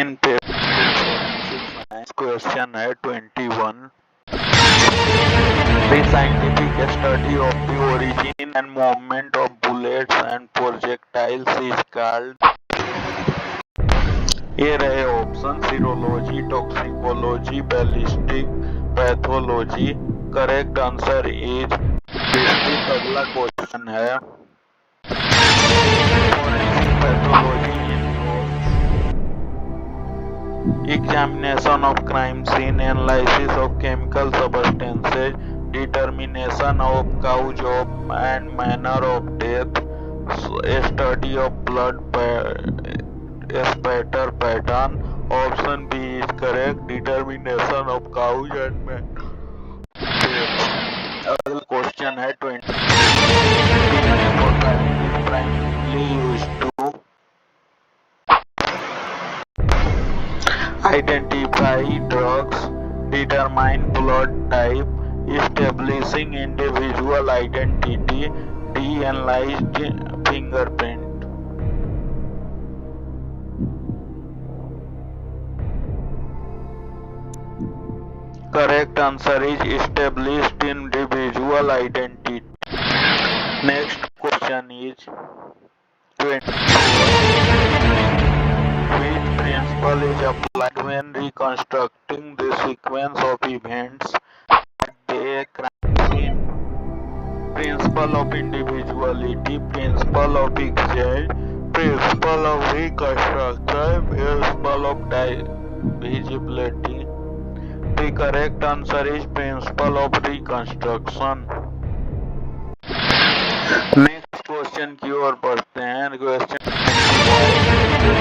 इन paper forensic science question है 21. The scientific study of the origin and movement of bullets and projectiles is called. ये रहे option: serology, toxicology, ballistic, pathology. Correct answer is ballistic. अगला question है forensic pathology examination of crime scene, analysis of chemical substances, determination of cause of and manner of death, study of blood spatter pattern. Option B is correct. Determination of cause and manner of death. अगला question है 20. DNA profiling is primarily used to identify drugs, determine blood type, establishing individual identity, de-analyzed fingerprint. Correct answer is established individual identity. Next question is 24. Which principle is applied when reconstructing the sequence of events at a crime scene? Principle of individuality, principle of exchange, principle of reconstruction, principle of divisibility. The correct answer is principle of reconstruction. Next question की ओर बढ़ते हैं. Question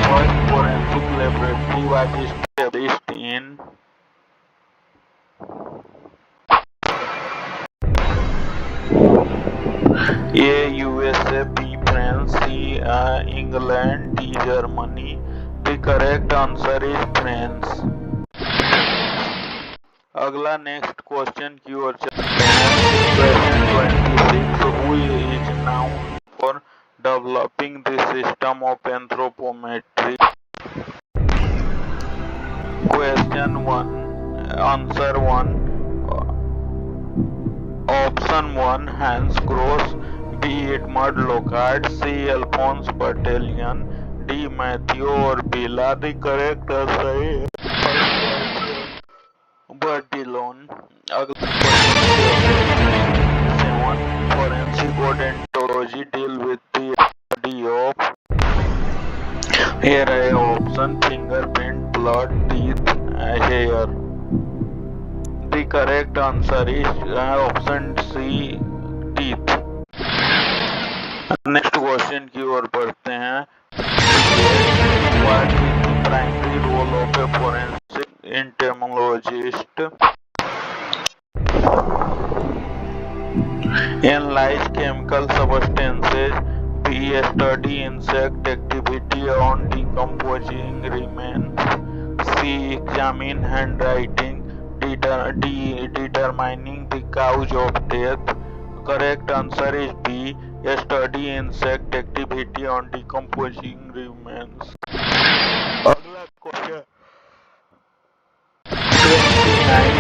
first forensic laboratory was established in A USA, B France, C England, D Germany. The correct answer is France. अगला next question की ओर चलते हैं. Question 26. Who is known for developing the system of anthropometry? Question 1. Answer 1. Option 1 Hans Gross, B Edmond Locard, C Alphonse Bertillon, D Mathieu Orfila. The correct answer है बर्टिलोन. अगला forensic odontology deal with the study of. Here है option: fingerprint, blood, teeth, hair. The correct answer is option C, teeth. Next question की ओर बढ़ते हैं. What is the primary role of a forensic entomologist? Analyze chemical substances, B study insect activity on decomposing remains, C examine handwriting, D determining the cause of death. Correct answer is B, study insect activity on decomposing remains. अगला question 29.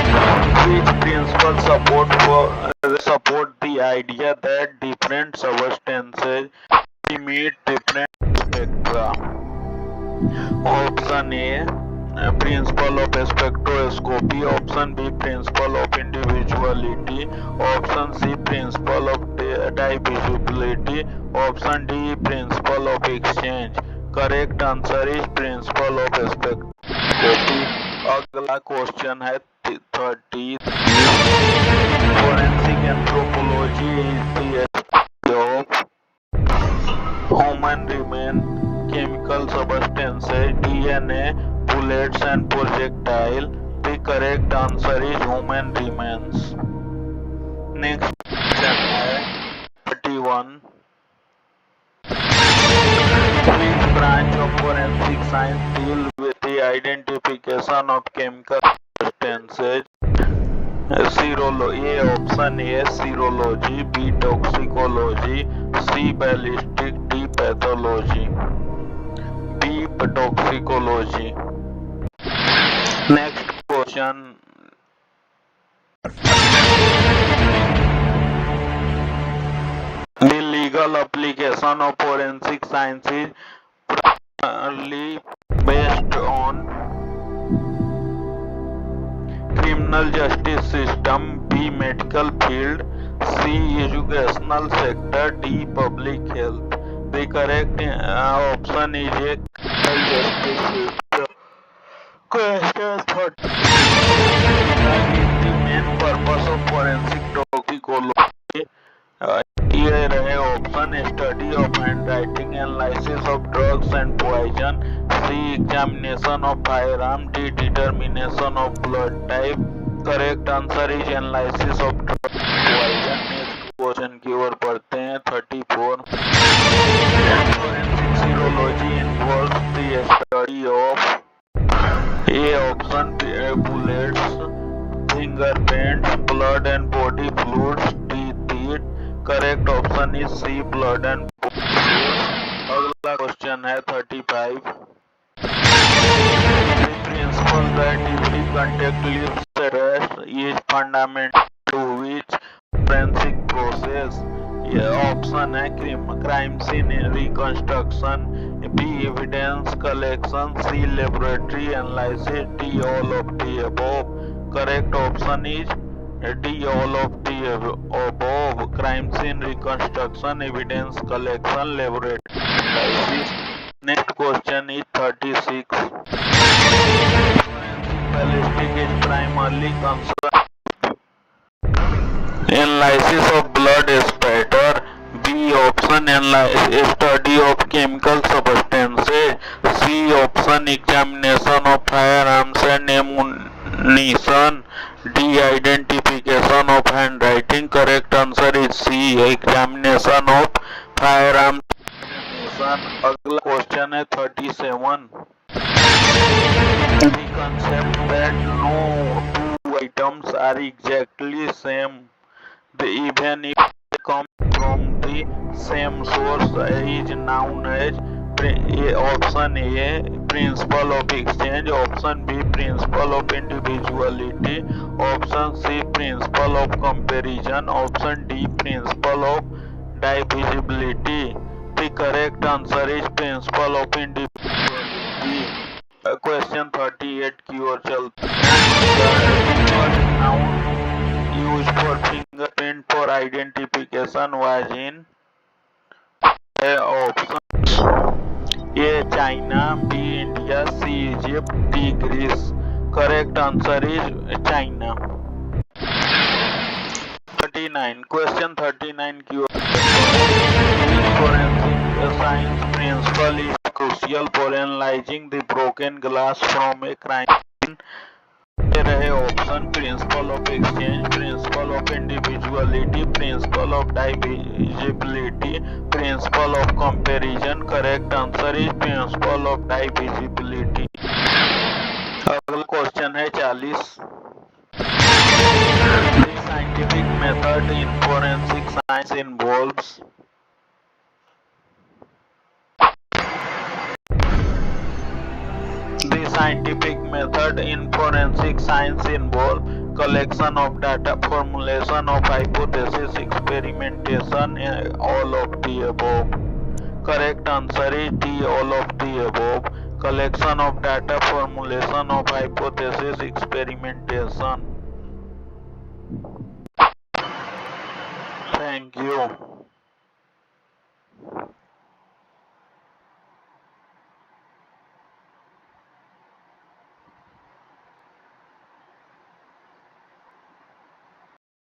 Which principle support the idea that different substances emit different spectra? Option A, principle of spectroscopy. Option B, principle of individuality. Option C, principle of divisibility. Option D, principle of exchange. Correct answer is principle of spectroscopy. अगला question है 30. Forensic anthropology is the study of human remains, chemical substances, DNA, bullets and projectile. The correct answer is human remains. Next question है 31. Which branch of forensic science deal with the identification of chemical substances? A option A serology, B toxicology, C ballistic, D pathology. B toxicology. question. The legal application of forensic science is primarily based on criminal justice system, B. medical field, C. educational sector, D. public health. The correct option is A. criminal justice system. Question 30. What is the main purpose of forensic toxicology? ये रहे option study of handwriting, analysis of drugs and poison, C examination of firearm, D determination of blood type. Correct answer is analysis of drugs and poison. Next question की ओर पढ़ते हैं। 34 forensic serology involves the study of A option bullets, fingerprints, blood and body fluids, D teeth। Correct option is C blood and body fluids. अगला question है 35। The principle that every contact leaves a trace is fundamental to which forensic process? ये option है crime scene reconstruction, B evidence collection, C laboratory analysis, D all of the above. Correct option is D all of the above, crime scene reconstruction, evidence collection, laboratory analysis. Next question is 36. Forensic ballistic is primarily concerned analysis of blood spatter, B option study of chemical substances, C option examination of firearms and ammunition, D identification of handwriting. Correct answer is C examination of firearms and ammunition. अगला question है 37. The concept that no two items are exactly same, even if they come from the same source, is known as option A principle of exchange, option B principle of individuality, option C principle of comparison, option D principle of divisibility. The correct answer is principle of individuality. Question 38 की ओर चलते हैं। Known used for fingerprint for identification was in option A China, B India, C Egypt, D Greece. Correct answer is China. 39 question 39 की ओर। Forensic science principle is crucial for analysing the broken glass from a crime scene. रहे option principle of exchange, principle of individuality, principle of divisibility, principle of comparison. Correct answer is principle of divisibility. अगला question है 40। The scientific method in forensic science involves The scientific method in forensic science involves collection of data, formulation of hypothesis, experimentation, all of the above. Correct answer is D, all of the above. Collection of data, formulation of hypothesis, experimentation.